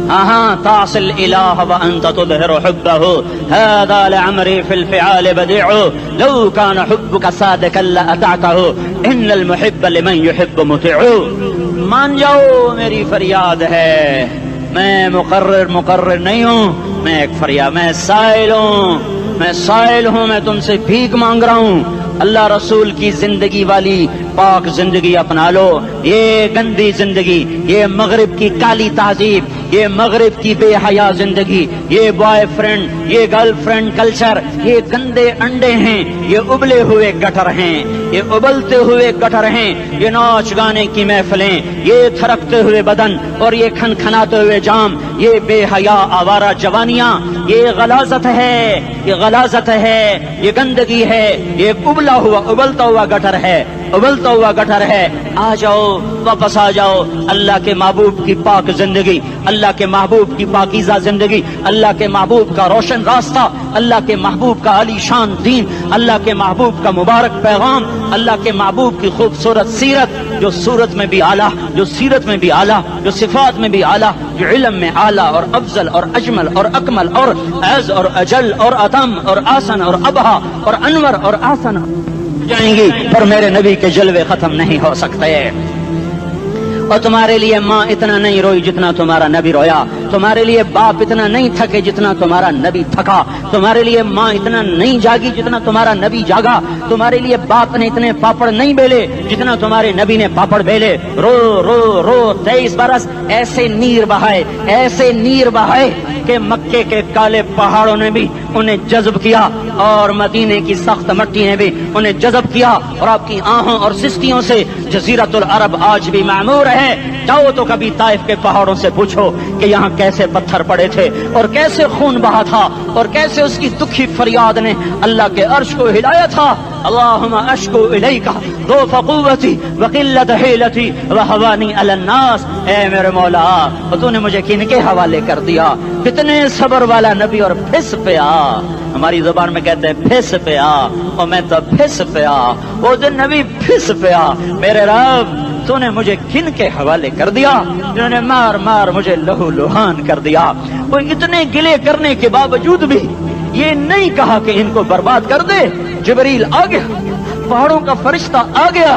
تعصل الہ وانت تظہر حبہ هذا لعمری فی الفعال بدیع لو کان حبک صادقا لأطعتہ ان المحب لمن يحب مطیع. مان جاؤ میری فریاد ہے، میں مقرر نہیں ہوں، میں ایک فریاد، میں سائل ہوں، میں تم سے بھیک مانگ رہا ہوں. اللہ رسول کی زندگی والی پاک زندگی اپنا لو. یہ گندی زندگی، یہ مغرب کی کالی تہذیب، یہ مغرب کی بے حیا زندگی، یہ بوائے فرینڈ، یہ گرل فرینڈ کلچر، یہ گندے انڈے ہیں، یہ ابلے ہوئے گٹر ہیں، یہ ابلتے ہوئے گٹر ہیں، یہ ناچ گانے کی محفلیں، یہ تھرکتے ہوئے بدن اور یہ کھنکھناتے ہوئے جام، یہ بے حیا آوارہ جوانیاں، یہ غلاظت ہے، یہ غلاظت ہے، یہ گندگی ہے، یہ ابلتا ہوا گٹر ہے، ابلتا ہوا گٹر ہے. آ جاؤ، واپس آ جاؤ. اللہ کے محبوب کی پاک زندگی، اللہ کے محبوب کی پاکیزہ زندگی، اللہ کے محبوب کا روشن راستہ، اللہ کے محبوب کا علی شان دین، اللہ کے محبوب کا مبارک پیغام، اللہ کے محبوب کی خوبصورت سیرت، جو صورت میں بھی اعلیٰ، جو سیرت میں بھی اعلیٰ، جو صفات میں بھی اعلیٰ، جو علم میں اعلیٰ اور افضل اور اجمل اور اکمل اور اعز اور اجل اور اتم اور آسن اور ابہا اور انور اور آسن جائیں گی، پر میرے نبی کے جلوے ختم نہیں ہو سکتے. اور تمہارے لیے ماں اتنا نہیں روئی جتنا تمہارا نبی رویا، تمہارے لیے باپ اتنا نہیں تھکے جتنا تمہارا نبی تھکا، تمہارے لیے ماں اتنا نہیں جاگی جتنا تمہارا نبی جاگا، تمہارے لیے باپ نے اتنے پاپڑ نہیں بیلے جتنا تمہارے نبی نے پاپڑ بیلے. رو رو رو 23 برس ایسے نیر بہائے کہ مکے کے کالے پہاڑوں نے بھی انہیں جذب کیا اور مدینے کی سخت مٹی نے بھی انہیں جذب کیا، اور آپ کی آہوں اور سستیوں سے جزیرت العرب آج بھی معمور ہے. جاؤ تو کبھی طائف کے پہاڑوں سے پوچھو کہ یہاں کیسے پتھر پڑے تھے اور کیسے خون بہا تھا اور کیسے اس کی دکھی فریاد نے اللہ کے عرش کو ہلایا تھا. اللہم اشکو الیک ضعف قوتی وقلت حیلتی وہوانی علی الناس. اے میرے مولا، تو نے مجھے کن کے حوالے کر دیا؟ کتنے صبر والا نبی، اور پھس پیا. ہماری زبان میں کہتے ہیں پھس پیا، اور میں تو پھس پیا. وہ دن نبی پھس پیا. میرے رب، تو نے مجھے کن کے حوالے کر دیا جنہوں نے مار مار مجھے لہو لہان کر دیا. وہ اتنے گلے کرنے کے باوجود بھی یہ نہیں کہا کہ ان کو برباد کر دے. جبریل آ گیا، پہاڑوں کا فرشتہ آ گیا،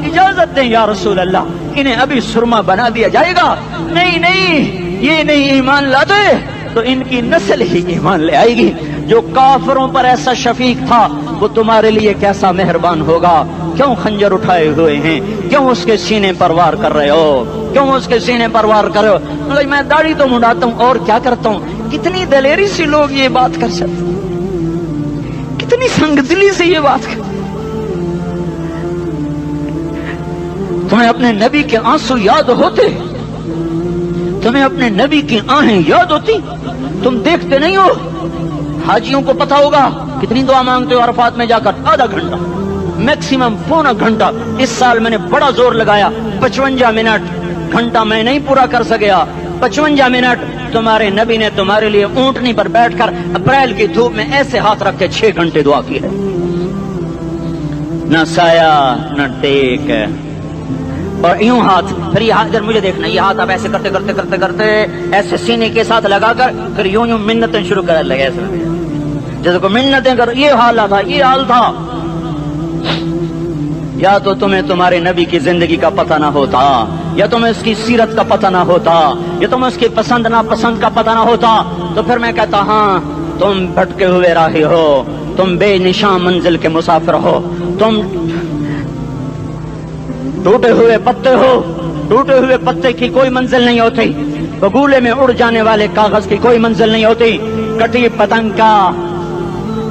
اجازت دیں یا رسول اللہ، انہیں ابھی سرما بنا دیا جائے گا. نہیں، یہ نہیں ایمان لاتے تو ان کی نسل ہی ایمان لے آئے گی. جو کافروں پر ایسا شفیق تھا وہ تمہارے لیے کیسا مہربان ہوگا. کیوں خنجر اٹھائے ہوئے ہیں؟ کیوں اس کے سینے پر وار کر رہے ہو؟ کیوں اس کے سینے پر وار کر رہے ہو؟ میں داڑھی تو منڈاتا ہوں اور کیا کرتا ہوں. کتنی دلیری سے لوگ یہ بات کر سکتے، کتنی سنگدلی سے یہ بات کر. تمہیں اپنے نبی کے آنسو یاد ہوتے؟ تمہیں اپنے نبی کی آہیں یاد ہوتی؟ تم دیکھتے نہیں ہو؟ حاجیوں کو پتا ہوگا کتنی دعا مانگتے ہو عرفات میں جا کر؟ آدھا گھنٹہ، میکسیمم پونا گھنٹہ. اس سال میں نے بڑا زور لگایا، 55 منٹ. گھنٹہ میں نہیں پورا کر سکیا، 55 منٹ تمہارے نبی نے تمہارے لیے اونٹنی پر بیٹھ کر اپریل کی دھوپ میں ایسے ہاتھ رکھ کے 6 گھنٹے دعا کی ہے. نہ سایہ نہ ٹیک، اور یوں ہاتھ. پھر یہ ہاتھ مجھے دیکھنا، یہ ہاتھ آپ ایسے کرتے کرتے کرتے کرتے ایسے سینے کے ساتھ لگا کر پھر یوں یوں منتیں شروع کر لگے، ایسے جیسے کو منتیں کر. یہ حال تھا، یہ حال تھا. یا تو تمہیں تمہارے نبی کی زندگی کا پتہ نہ ہوتا، یا تمہیں اس کی سیرت کا پتہ نہ ہوتا، یا تمہیں اس کی پسند ناپسند کا پتہ نہ ہوتا. تو پھر میں کہتا ہاں تم بھٹکے ہوئے راہی ہو، تم بے نشان منزل کے مسافر ہو، تم ٹوٹے ہوئے پتے ہو. ٹوٹے ہوئے پتے کی کوئی منزل نہیں ہوتی، بگولے میں اڑ جانے والے کاغذ کی کوئی منزل نہیں ہوتی، کٹی پتنگ کا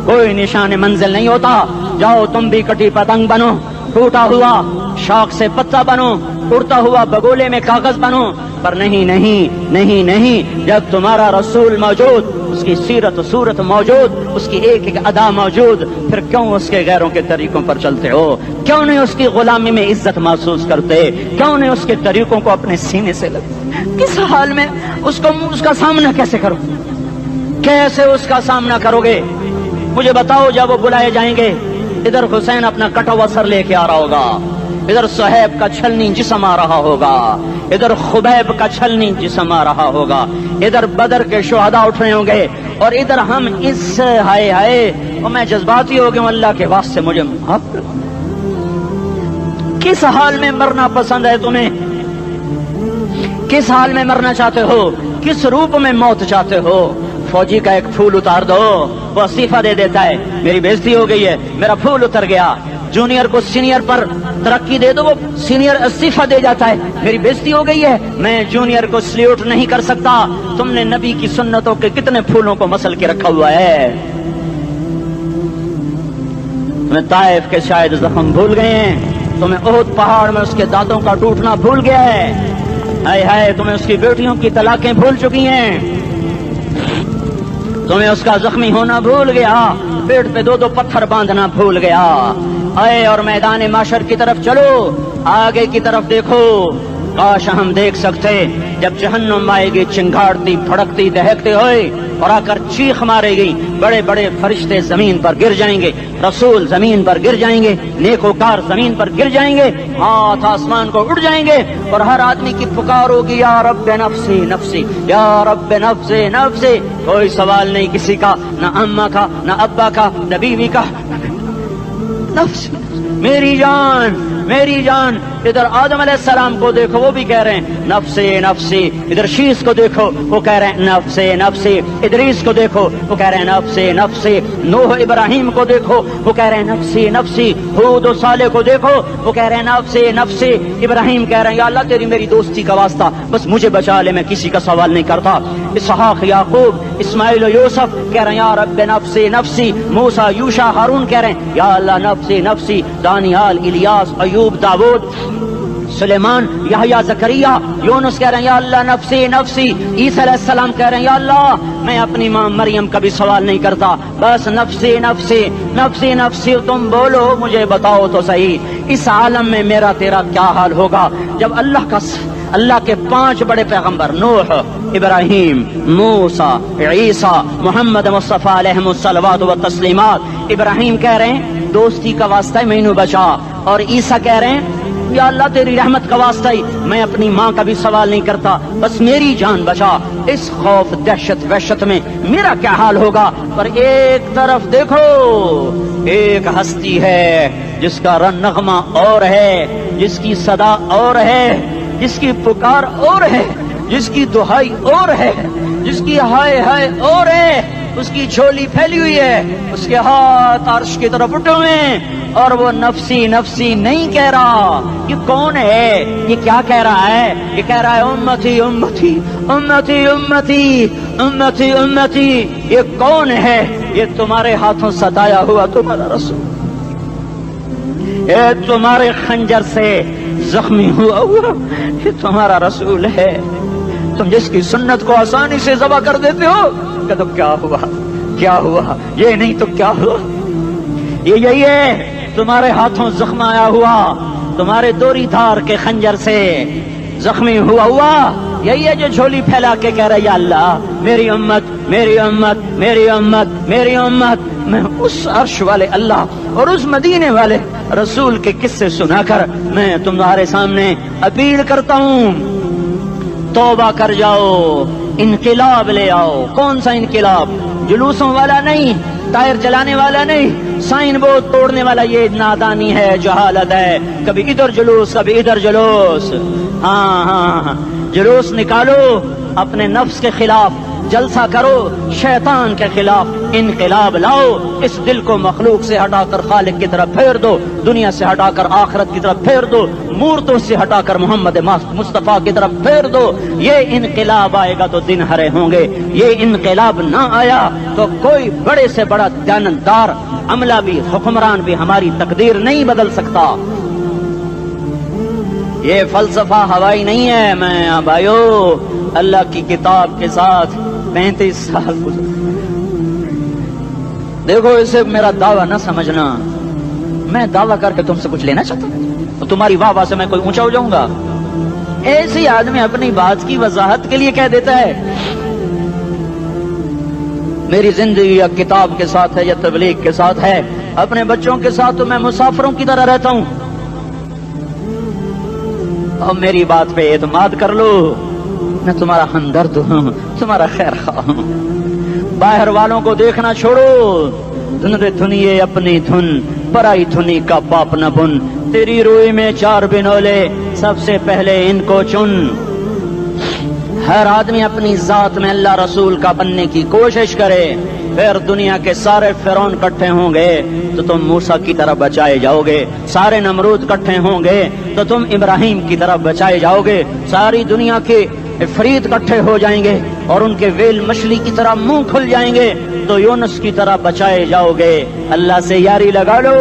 کوئی نشان منزل نہیں ہوتا. جاؤ تم بھی کٹی پتنگ بنو، ٹوٹا ہوا شاخ سے پتا بنو، اڑتا ہوا بگولے میں کاغذ بنو. پر نہیں نہیں نہیں نہیں، جب تمہارا رسول موجود، اس کی سیرت صورت موجود، اس کی ایک ایک ادا موجود، پھر کیوں اس کے غیروں کے طریقوں پر چلتے ہو؟ کیوں نہیں اس کی غلامی میں عزت محسوس کرتے؟ کیوں نہیں اس کے طریقوں کو اپنے سینے سے لگتے؟ کس حال میں اس کا سامنا کیسے کرو؟ کیسے اس کا سامنا کرو گے؟ مجھے بتاؤ. جب وہ بلائے جائیں گے، ادھر حسین اپنا کٹا ہوا سر لے کے آ رہا ہوگا، ادھر صہیب کا چھلنی جسم آ رہا ہوگا، ادھر خبیب کا چھلنی جسم آ رہا ہوگا، ادھر بدر کے شہداء اٹھ رہے ہوں گے، اور ادھر ہم اس ہائے ہائے، اور میں جذباتی ہو گیا ہوں، اللہ کے واسطے مجھے معاف کر۔ کس حال میں مرنا پسند ہے تمہیں؟ کس حال میں مرنا چاہتے ہو؟ کس روپ میں موت چاہتے ہو؟ فوجی کا ایک پھول اتار دو، وہ استعفیٰ دے دیتا ہے، میری بےزتی ہو گئی ہے، میرا پھول اتر گیا۔ جونیئر کو سینئر پر ترقی دے دو، وہ سینئر استعفیٰ دے جاتا ہے، میری بےزتی ہو گئی ہے، میں جونیئر کو سلیوٹ نہیں کر سکتا۔ تم نے نبی کی سنتوں کے کتنے پھولوں کو مسل کے رکھا ہوا ہے؟ تمہیں طائف کے شاید زخم بھول گئے ہیں، تمہیں احد پہاڑ میں اس کے دانتوں کا ٹوٹنا بھول گیا ہے، ہائے ہائے تمہیں اس کی بیٹیوں کی طلاقیں بھول چکی ہیں، تمہیں اس کا زخمی ہونا بھول گیا، پیٹ پہ دو دو پتھر باندھنا بھول گیا۔ آئے اور میدان معاشر کی طرف چلو، آگے کی طرف دیکھو۔ کاش ہم دیکھ سکتے جب جہنم آئے گی چنگاڑتی بھڑکتی دہکتے ہوئے اور آ کر چیخ مارے گی، بڑے بڑے فرشتے زمین پر گر جائیں گے، رسول زمین پر گر جائیں گے، نیکوکار زمین پر گر جائیں گے، ہاتھ آسمان کو اڑ جائیں گے، اور ہر آدمی کی پکار ہوگی یا رب نفسی نفسی، یا رب نفسی نفسی۔ کوئی سوال نہیں کسی کا، نہ اماں کا، نہ ابا کا، نہ بیوی کا، نفس میری جان میری جان۔ ادھر آدم علیہ السلام کو دیکھو، وہ بھی کہہ رہے ہیں نفسی نفسی، ادھر شیش کو دیکھو وہ کہہ رہے ہیں نفسی نفسی، ادریس کو دیکھو وہ کہہ رہے ہیں نفسی نفسی، نوح ابراہیم کو دیکھو وہ کہہ رہے ہیں نفسی نفسی، ہود و صالح کو دیکھو وہ کہہ رہے ہیں نفسی نفسی، ابراہیم کہہ رہے ہیں یا اللہ تیری میری دوستی کا واسطہ بس مجھے بچا لے، میں کسی کا سوال نہیں کرتا۔ اسحاق یعقوب اسماعیل و یوسف کہہ رہے ہیں یا رب نفسی نفسی، موسیٰ یوشع ہارون کہہ رہے ہیں یا اللہ نفسی نفسی، دانیال الیاس ایوب داؤد سلیمان یحییٰ زکریا یونس کہہ رہے ہیں یا اللہ نفسی نفسی، عیسیٰ علیہ السلام کہہ رہے ہیں یا اللہ میں اپنی ماں مریم کا بھی سوال نہیں کرتا، بس نفسی نفسی نفسی نفسی۔ تم بولو مجھے بتاؤ تو صحیح، اس عالم میں میرا تیرا کیا حال ہوگا جب اللہ کے 5 بڑے پیغمبر نوح، ابراہیم، موسیٰ، عیسیٰ، محمد مصطفیٰ علیہ الصلوات و تسلیمات۔ ابراہیم کہہ رہے ہیں دوستی کا واسطہ ہے مینوں بچا، اور عیسیٰ کہہ رہے ہیں یا اللہ تیری رحمت کا واسطہ ہی میں اپنی ماں کا بھی سوال نہیں کرتا، بس میری جان بچا۔ اس خوف دہشت وحشت میں میرا کیا حال ہوگا؟ پر ایک طرف دیکھو، ایک ہستی ہے جس کا نغمہ اور ہے، جس کی صدا اور ہے، جس کی پکار اور ہے، جس کی دہائی اور ہے، جس کی ہائے ہائے اور ہے، اس کی جھولی پھیلی ہوئی ہے، اس کے ہاتھ عرش کی طرف اٹھے ہوئے ہیں، اور وہ نفسی نفسی نہیں کہہ رہا۔ یہ کون ہے؟ یہ کیا کہہ رہا ہے؟ یہ کہہ رہا ہے امتی امتی امتی امتی امتی امتی۔ یہ کون ہے؟ یہ تمہارے ہاتھوں ستایا ہوا تمہارا رسول، یہ تمہارے خنجر سے زخمی ہوا یہ تمہارا رسول ہے۔ تم جس کی سنت کو آسانی سے ذبح کر دیتے ہو، کہ تو کیا ہوا کیا ہوا، یہ نہیں تو کیا ہوا۔ یہ یہی ہے تمہارے ہاتھوں زخم آیا ہوا، تمہارے دوری دھار کے خنجر سے زخمی ہوا، یہی ہے جو جھولی پھیلا کے کہہ رہا ہے یا اللہ میری امت میری امت میری امت میری امت۔ میں اس عرش والے اللہ اور اس مدینے والے رسول کے قصے سنا کر میں تمہارے سامنے اپیل کرتا ہوں، توبہ کر جاؤ، انقلاب لے آؤ۔ کون سا انقلاب؟ جلوسوں والا نہیں، ٹائر چلانے والا نہیں، سائن بورڈ توڑنے والا، یہ نادانی ہے، جہالت ہے، کبھی ادھر جلوس کبھی ادھر جلوس۔ ہاں جلوس نکالو، اپنے نفس کے خلاف جلسہ کرو، شیطان کے خلاف انقلاب لاؤ، اس دل کو مخلوق سے ہٹا کر خالق کی طرف پھیر دو، دنیا سے ہٹا کر آخرت کی طرف پھیر دو، مورتوں سے ہٹا کر محمد مصطفیٰ کی طرف پھیر دو۔ یہ انقلاب آئے گا تو دن ہرے ہوں گے، یہ انقلاب نہ آیا تو کوئی بڑے سے بڑا دیانتدار عملہ بھی حکمران بھی ہماری تقدیر نہیں بدل سکتا۔ یہ فلسفہ ہوائی نہیں ہے۔ میں بھائیو اللہ کی کتاب کے ساتھ 35 سال گزرے، دیکھو اسے میرا دعویٰ نہ سمجھنا، میں دعویٰ کر کے تم سے کچھ لینا چاہتا ہوں تو تمہاری واہ واہ سے میں کوئی اونچا ہو جاؤں گا؟ ایسے آدمی اپنی بات کی وضاحت کے لیے کہہ دیتا ہے میری زندگی یا کتاب کے ساتھ ہے یا تبلیغ کے ساتھ ہے، اپنے بچوں کے ساتھ تو میں مسافروں کی طرح رہتا ہوں، اور میری بات پہ اعتماد کر لو، میں تمہارا ہمدرد ہوں، تمہارا خیر خواہ ہوں۔ باہر والوں کو دیکھنا چھوڑو، دھن رے دھنیے اپنی دھن، پرائی دھنی کا پاپ نہ بن، تیری روئی میں 4 بنولے، سب سے پہلے ان کو چن۔ ہر آدمی اپنی ذات میں اللہ رسول کا بننے کی کوشش کرے، پھر دنیا کے سارے فرعون کٹھے ہوں گے تو تم موسیٰ کی طرف بچائے جاؤ گے، سارے نمرود کٹھے ہوں گے تو تم ابراہیم کی طرف بچائے جاؤ گے، ساری دنیا کے افریت کٹھے ہو جائیں گے اور ان کے ویل مچھلی کی طرح منہ کھل جائیں گے تو یونس کی طرح بچائے جاؤ گے۔ اللہ سے یاری لگا لو،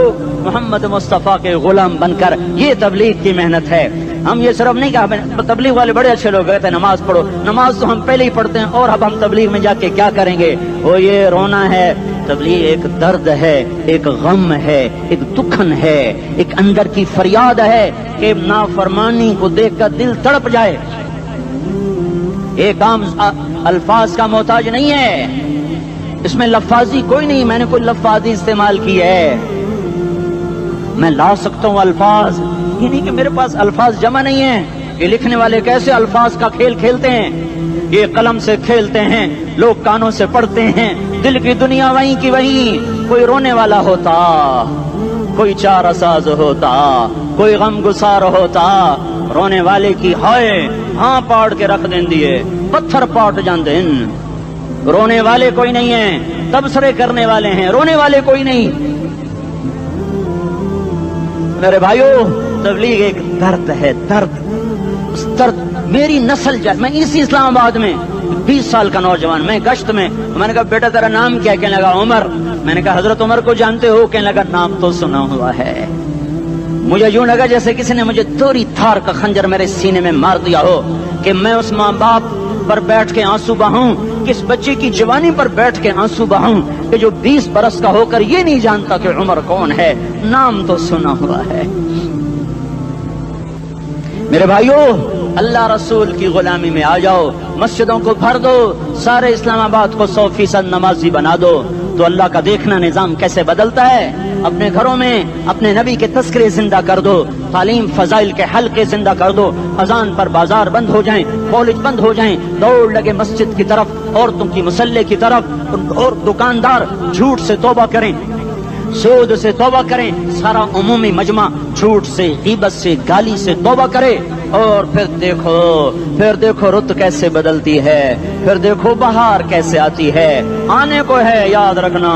محمد مصطفیٰ کے غلام بن کر، یہ تبلیغ کی محنت ہے۔ ہم یہ صرف نہیں کہا، تبلیغ والے بڑے اچھے لوگ کہتے ہیں نماز پڑھو، نماز تو ہم پہلے ہی پڑھتے ہیں اور اب ہم تبلیغ میں جا کے کیا کریں گے؟ وہ یہ رونا ہے، تبلیغ ایک درد ہے، ایک غم ہے، ایک دکھن ہے، ایک اندر کی فریاد ہے کہ نافرمانی کو دیکھ کر دل تڑپ جائے۔ ایک عام الفاظ کا محتاج نہیں ہے، اس میں لفاظی کوئی نہیں، میں نے کوئی لفاظی استعمال کی ہے، میں لا سکتا ہوں الفاظ، یہ نہیں کہ میرے پاس الفاظ جمع نہیں ہیں۔ یہ لکھنے والے کیسے الفاظ کا کھیل کھیلتے ہیں، یہ قلم سے کھیلتے ہیں، لوگ کانوں سے پڑھتے ہیں، دل کی دنیا وہیں کی وہیں۔ کوئی رونے والا ہوتا، کوئی چارہ ساز ہوتا، کوئی غم گسار ہوتا، رونے والے کی ہائے ہاں پاڑ کے رکھ دیں دیے، پتھر پاٹ جان دیں۔ رونے والے کوئی نہیں ہیں، تبصرے کرنے والے ہیں، رونے والے کوئی نہیں۔ میرے بھائیو، تبلیغ ایک درد ہے، درد، اس درد میری نسل جائے۔ میں اسی اسلام آباد میں 20 سال کا نوجوان، میں گشت میں نے کہا بیٹا تیرا نام کیا؟ کہنے لگا عمر۔ میں نے کہا حضرت عمر کو جانتے ہو؟ کہنے لگا نام تو سنا ہوا ہے۔ مجھے یوں لگا جیسے کسی نے مجھے دوری تھار کا خنجر میرے سینے میں مار دیا ہو کہ میں اس ماں باپ پر بیٹھ کے آنسو بہاؤں، کس بچے کی جوانی پر بیٹھ کے آنسو بہاؤں کہ جو 20 برس کا ہو کر یہ نہیں جانتا کہ عمر کون ہے، نام تو سنا ہوا ہے۔ میرے بھائیو، اللہ رسول کی غلامی میں آ جاؤ، مسجدوں کو بھر دو، سارے اسلام آباد کو 100% نمازی بنا دو تو اللہ کا دیکھنا نظام کیسے بدلتا ہے۔ اپنے گھروں میں اپنے نبی کے تذکرے زندہ کر دو، تعلیم فضائل کے حلقے زندہ کر دو، اذان پر بازار بند ہو جائیں، کالج بند ہو جائیں، دوڑ لگے مسجد کی طرف، عورتوں کی مصلے کی طرف، اور دکاندار جھوٹ سے توبہ کریں، سود سے توبہ کریں، سارا عمومی مجمع جھوٹ سے، غیبت سے، گالی سے توبہ کرے، اور پھر دیکھو رت کیسے بدلتی ہے، پھر دیکھو بہار کیسے آتی ہے۔ آنے کو ہے، یاد رکھنا،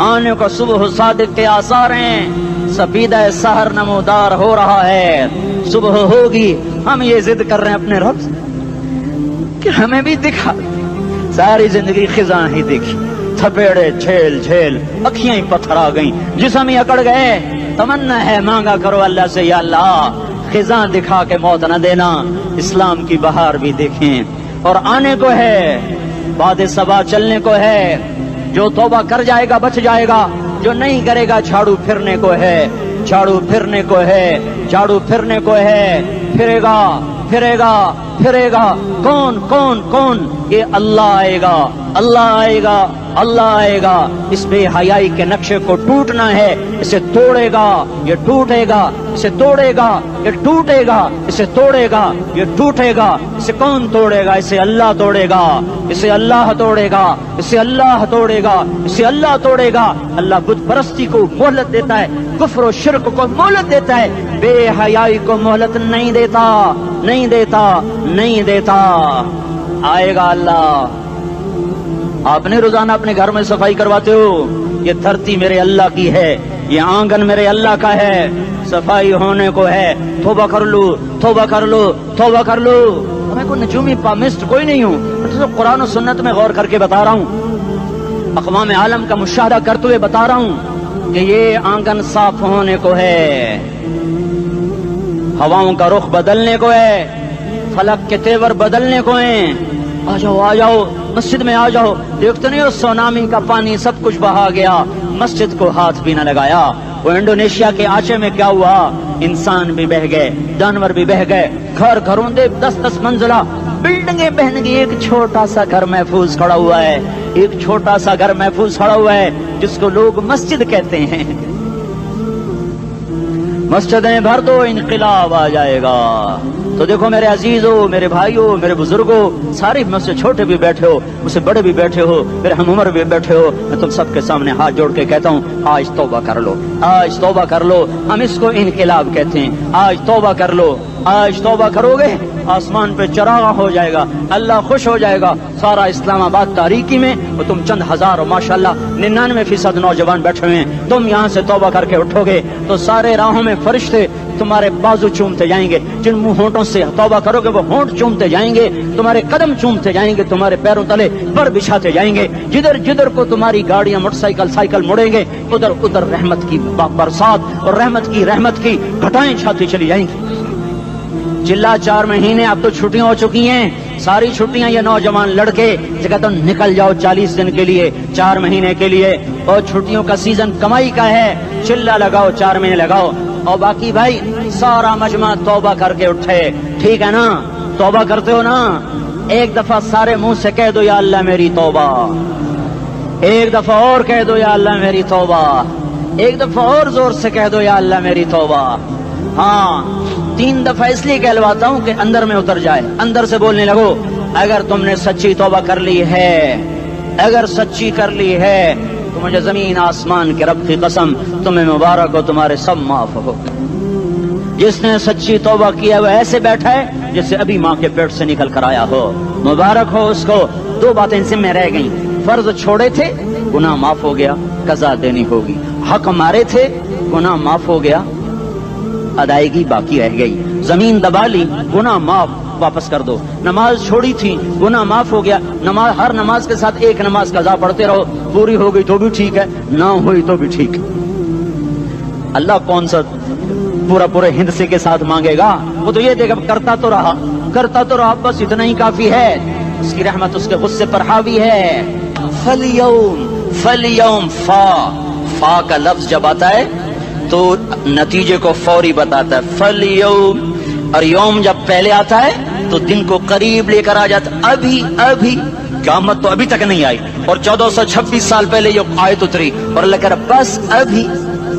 آنے کو صبح صادق کے آثار ہیں، سپیدہ سحر نمودار ہو رہا ہے، صبح ہوگی۔ ہم یہ ضد کر رہے ہیں اپنے رب سے کہ ہمیں بھی دکھا، ساری زندگی خزاں ہی دکھی، تھپیڑے جھیل جھیل، اکھیاں ہی پتھر آ گئیں، جسم ہی اکڑ گئے۔ تمنا ہے مانگا کرو اللہ سے، یا اللہ خزاں دکھا کے موت نہ دینا، اسلام کی بہار بھی دیکھیں۔ اور آنے کو ہے، باد صبا چلنے کو ہے، جو توبہ کر جائے گا بچ جائے گا، جو نہیں کرے گا جھاڑو پھرنے کو ہے، جھاڑو پھرنے کو ہے، جھاڑو پھرنے کو ہے، پھرے گا پھرے گا پھرے گا۔ کون کون کون؟ یہ اللہ آئے گا، اللہ آئے گا، اللہ آئے گا۔ اس بے حیائی کے نقشے کو ٹوٹنا ہے، اسے توڑے گا، یہ ٹوٹے گا، اسے توڑے گا، یہ ٹوٹے گا، اسے توڑے گا، یہ ٹوٹے گا۔ اسے کون توڑے گا؟ اسے اللہ توڑے گا، اسے اللہ توڑے گا، اسے اللہ توڑے گا، اسے اللہ توڑے گا۔ اللہ بت پرستی کو مہلت دیتا ہے، کفر و شرک کو مہلت دیتا ہے، بے حیائی کو مہلت نہیں دیتا، نہیں دیتا، نہیں دیتا۔ آئے گا اللہ۔ آپ نے روزانہ اپنے گھر میں صفائی کرواتے ہو، یہ دھرتی میرے اللہ کی ہے، یہ آنگن میرے اللہ کا ہے، صفائی ہونے کو ہے، توبہ کر لو، توبہ کر لو، توبہ کر لو۔ میں کوئی نجومی پامسٹ کوئی نہیں ہوں، میں تو قرآن و سنت میں غور کر کے بتا رہا ہوں، اقوام عالم کا مشاہدہ کرتے ہوئے بتا رہا ہوں کہ یہ آنگن صاف ہونے کو ہے، ہواؤں کا رخ بدلنے کو ہے، فلک کے تیور بدلنے کو ہیں۔ آ جاؤ آ جاؤ، مسجد میں آ جاؤ۔ دیکھتے نہیں ہو سونامی کا پانی سب کچھ بہا گیا، مسجد کو ہاتھ بھی نہ لگایا۔ وہ انڈونیشیا کے آچے میں کیا ہوا؟ انسان بھی بہ گئے، جانور بھی بہ گئے، گھر گھروں دے 10-10 منزلہ بلڈنگیں بہن گئی، ایک چھوٹا سا گھر محفوظ کھڑا ہوا ہے، ایک چھوٹا سا گھر محفوظ کھڑا ہوا ہے جس کو لوگ مسجد کہتے ہیں۔ مسجدیں بھر دو انقلاب آ جائے گا. تو دیکھو میرے عزیزوں، میرے بھائیوں، میرے بزرگوں، سارے مجھ سے چھوٹے بھی بیٹھے ہو، مجھ سے بڑے بھی بیٹھے ہو، میرے ہم عمر بھی بیٹھے ہو، میں تم سب کے سامنے ہاتھ جوڑ کے کہتا ہوں آج توبہ کر لو، آج توبہ کر لو. ہم اس کو انقلاب کہتے ہیں. آج توبہ کر لو. آج توبہ کرو گے آسمان پہ چراغ ہو جائے گا، اللہ خوش ہو جائے گا. سارا اسلام آباد تاریکی میں اور تم چند ہزار اور ماشاءاللہ 99% نوجوان بیٹھے ہوئے ہیں. تم یہاں سے توبہ کر کے اٹھو گے تو سارے راہوں میں فرشتے تمہارے بازو چومتے جائیں گے. جن منہ ہونٹوں سے توبہ کرو گے وہ ہونٹ چومتے جائیں گے، تمہارے قدم چومتے جائیں گے، تمہارے پیروں تلے پر بچھاتے جائیں گے. جدھر جدھر کو تمہاری گاڑیاں موٹر سائیکل مڑیں گے ادھر ادھر رحمت کی برسات اور رحمت کی گھٹائیں چھاتی چلی جائیں گی. چلا 4 مہینے اب تو چھٹیاں ہو چکی ہیں، ساری چھٹیاں یہ نوجوان لڑکے جگہ تو نکل جاؤ 40 دن کے لیے، 4 مہینے کے لیے. اور چھٹیوں کا سیزن کمائی کا ہے، چلا لگاؤ 4 مہینے لگاؤ. اور باقی بھائی سارا مجمع توبہ کر کے اٹھے. ٹھیک ہے نا؟ توبہ کرتے ہو نا؟ ایک دفعہ سارے منہ سے کہہ دو یا اللہ میری توبہ. ایک دفعہ اور کہہ دو یا اللہ میری توبہ. ایک دفعہ اور زور سے کہہ دو یا اللہ میری توبہ. ہاں 3 دفعہ اس لیے کہلواتا ہوں کہ اندر میں اتر جائے. اندر سے بولنے لگو اگر تم نے سچی توبہ کر لی ہے، اگر سچی کر لی ہے تو مجھے زمین آسمان کے رب کی قسم تمہیں مبارک ہو، تمہارے سب معاف ہو. جس نے سچی توبہ کیا وہ ایسے بیٹھا ہے جسے ابھی ماں کے پیٹ سے نکل کر آیا ہو. مبارک ہو اس کو. 2 باتیں ان سے میں رہ گئیں. فرض چھوڑے تھے، گناہ معاف ہو گیا، قضا دینی ہوگی. حق مارے تھے، گناہ معاف ہو گیا، ادائیگی باقی رہ گئی. زمین دبا لی، گناہ معاف، واپس کر دو. نماز چھوڑی تھی، گناہ معاف ہو گیا. نماز ہر نماز کے ساتھ ایک نماز قضا پڑھتے رہو، پوری ہو گئی تو بھی ٹھیک ہے، نہ ہوئی تو بھی ٹھیک. اللہ کون سا پورے ہند سے کے ساتھ مانگے گا؟ وہ تو یہ دیکھا کرتا تو رہا بس اتنا ہی کافی ہے. اس کی رحمت اس کے غصے پر حاوی ہے. فَالْيَوْمِ فا کا لفظ جب آتا ہے تو نتیجے کو فوری بتاتا ہے. فَالْيَوْمِ اور یوم جب پہلے آتا ہے تو دن کو قریب لے کر آ جاتا. ابھی قیامت تو ابھی تک نہیں آئی اور 1426 سال پہلے یہ آیت اتری اور اللہ کہہ رہا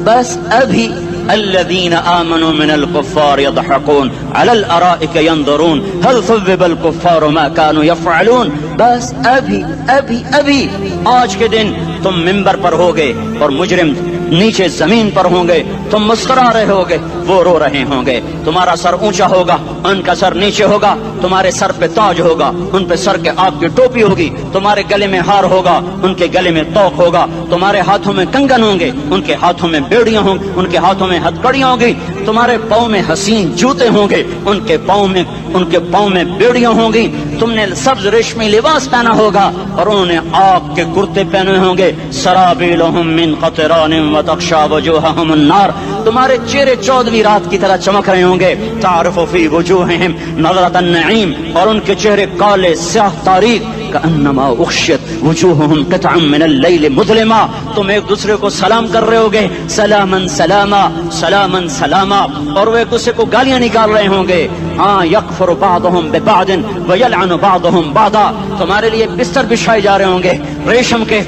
بس ابھی الذين آمنوا من الكفار يضحكون على الارائك ينظرون هل ثوب الكفار ما كانوا يفعلون. بس ابھی آج کے دن تم منبر پر ہوگے اور مجرم نیچے زمین پر ہوں گے. تم مسکرا رہے ہوگے، وہ رو رہے ہوں گے. تمہارا سر اونچا ہوگا، ان کا سر نیچے ہوگا. تمہارے سر پہ تاج ہوگا، ان پہ سر کے آگ کی ٹوپی ہوگی. تمہارے گلے میں ہار ہوگا، ان کے گلے میں توق ہوگا. تمہارے ہاتھوں میں کنگن ہوں گے، ان کے ہاتھوں میں بیڑیاں ہوں گی، ان کے ہاتھوں میں ہتھکڑیاں ہوں گی. تمہارے پاؤں میں حسین جوتے ہوں گے، ان کے پاؤں میں بیڑیاں ہوں گی. تم نے سبز ریشمی لباس پہنا ہوگا اور انہوں نے آگ کے کرتے پہنے ہوں گے. سرابیلہم من قطران وتغشا وجوہہم النار. تمہارے چہرے 14ویں رات کی طرح چمک رہے ہوں گے. تعرف فی وجوہہم نظرۃ النعیم اور ان کے چہرے کالے سیاہ تاریک. کأنما اغشیت وجوہہم قطعا من اللیل مظلما. تم ایک دوسرے کو سلام کر رہے ہوگے، سلامن سلاما سلامن سلاما، اور وہ ایک دوسرے کو گالیاں نکال رہے ہوں گے. ہاں یکفر بعضہم ببعض ویلعن بعضہم بعضا. تمہارے لیے بستر بچھائے جا رہے ہوں گے ریشم کے.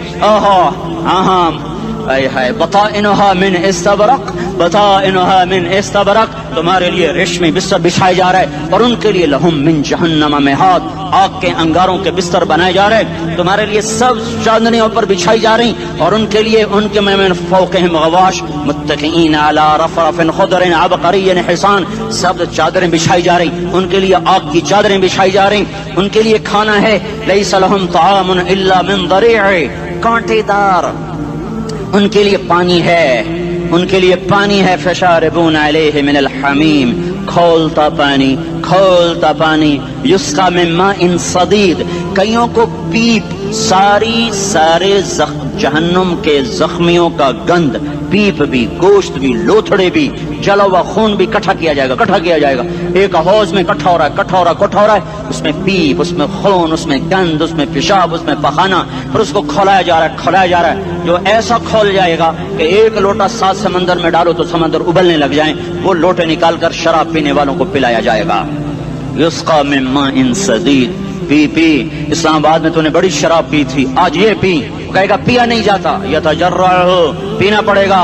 بطائنها من استبرق، بطائنها من استبرق. تمہارے لیے ریشمی بستر بچھائے جا رہے ہیں اور ان کے لیے لہم من جہنم مہاد، آگ کے انگاروں کے بستر بنائے جا رہے ہیں. تمہارے لیے سب چادریوں پر بچھائی جا رہی اور ان کے لیے ان کے من فوقہم غواش متکئین علی رفرف خضر عبقری حسان. سب چادریں بچھائی جا رہی، ان کے لیے آگ کی چادریں بچھائی جا رہی. ان کے لیے کھانا ہے لیس لہم طعام الا من ضریع، کانٹے دار. ان کے لیے پانی ہے، ان کے لیے پانی ہے. فشاربون علیہ من الحمیم، کھولتا پانی. یسقا من ماء صدید، کئیوں کو پیپ سارے جہنم کے زخمیوں کا گند، پیپ بھی، گوشت بھی، لوتھڑے بھی، جلا ہوا خون بھی کٹھا کیا جائے گا. ایک حوض میں کٹھا ہو رہا ہے. اس میں پیپ، اس میں خون، اس میں گند، اس میں پیشاب، اس میں پخانہ، پھر اس کو کھولایا جا رہا ہے. جو ایسا کھول جائے گا کہ 1 لوٹا 7 سمندر میں ڈالو تو سمندر ابلنے لگ جائیں. وہ لوٹے نکال کر شراب پینے والوں کو پلایا جائے گا. یسقا من ماء صدید. پی اسلام آباد میں تو نے بڑی شراب پی تھی، آج یہ پی. کہے گا پیا نہیں جاتا. یتجرعہ، پینا پڑے گا.